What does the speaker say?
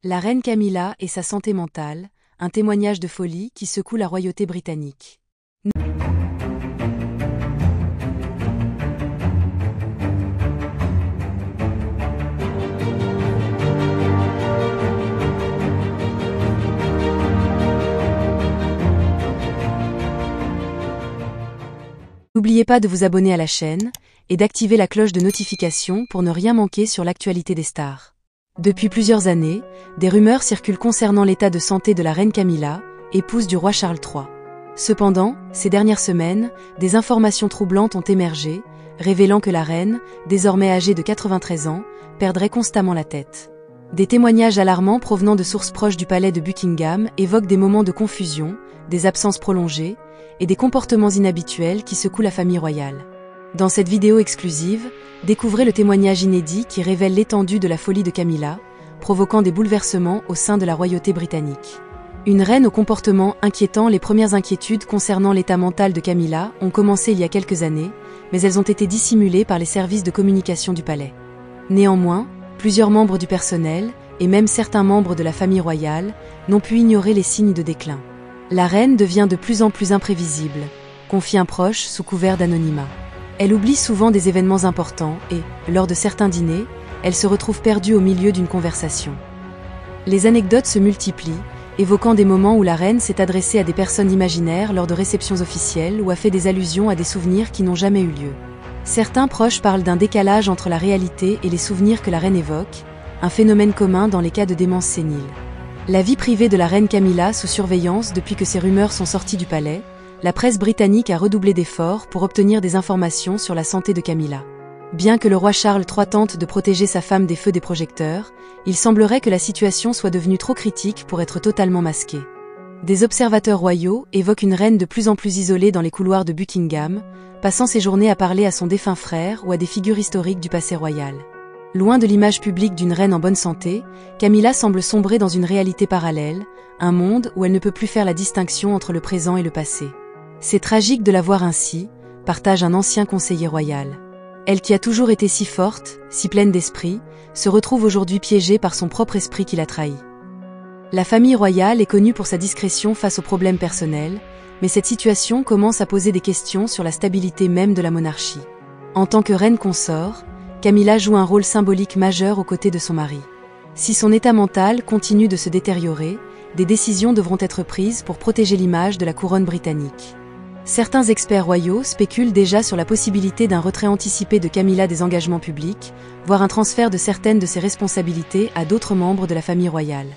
La reine Camilla et sa santé mentale, un témoignage de folie qui secoue la royauté britannique. N'oubliez pas de vous abonner à la chaîne et d'activer la cloche de notification pour ne rien manquer sur l'actualité des stars. Depuis plusieurs années, des rumeurs circulent concernant l'état de santé de la reine Camilla, épouse du roi Charles III. Cependant, ces dernières semaines, des informations troublantes ont émergé, révélant que la reine, désormais âgée de 93 ans, perdrait constamment la tête. Des témoignages alarmants provenant de sources proches du palais de Buckingham évoquent des moments de confusion, des absences prolongées et des comportements inhabituels qui secouent la famille royale. Dans cette vidéo exclusive, découvrez le témoignage inédit qui révèle l'étendue de la folie de Camilla, provoquant des bouleversements au sein de la royauté britannique. Une reine au comportement inquiétant. Les premières inquiétudes concernant l'état mental de Camilla ont commencé il y a quelques années, mais elles ont été dissimulées par les services de communication du palais. Néanmoins, plusieurs membres du personnel, et même certains membres de la famille royale, n'ont pu ignorer les signes de déclin. La reine devient de plus en plus imprévisible, confie un proche sous couvert d'anonymat. Elle oublie souvent des événements importants et, lors de certains dîners, elle se retrouve perdue au milieu d'une conversation. Les anecdotes se multiplient, évoquant des moments où la reine s'est adressée à des personnes imaginaires lors de réceptions officielles ou a fait des allusions à des souvenirs qui n'ont jamais eu lieu. Certains proches parlent d'un décalage entre la réalité et les souvenirs que la reine évoque, un phénomène commun dans les cas de démence sénile. La vie privée de la reine Camilla sous surveillance. Depuis que ces rumeurs sont sorties du palais, la presse britannique a redoublé d'efforts pour obtenir des informations sur la santé de Camilla. Bien que le roi Charles III tente de protéger sa femme des feux des projecteurs, il semblerait que la situation soit devenue trop critique pour être totalement masquée. Des observateurs royaux évoquent une reine de plus en plus isolée dans les couloirs de Buckingham, passant ses journées à parler à son défunt frère ou à des figures historiques du passé royal. Loin de l'image publique d'une reine en bonne santé, Camilla semble sombrer dans une réalité parallèle, un monde où elle ne peut plus faire la distinction entre le présent et le passé. C'est tragique de la voir ainsi, partage un ancien conseiller royal. Elle qui a toujours été si forte, si pleine d'esprit, se retrouve aujourd'hui piégée par son propre esprit qui l'a trahie. La famille royale est connue pour sa discrétion face aux problèmes personnels, mais cette situation commence à poser des questions sur la stabilité même de la monarchie. En tant que reine consort, Camilla joue un rôle symbolique majeur aux côtés de son mari. Si son état mental continue de se détériorer, des décisions devront être prises pour protéger l'image de la couronne britannique. Certains experts royaux spéculent déjà sur la possibilité d'un retrait anticipé de Camilla des engagements publics, voire un transfert de certaines de ses responsabilités à d'autres membres de la famille royale.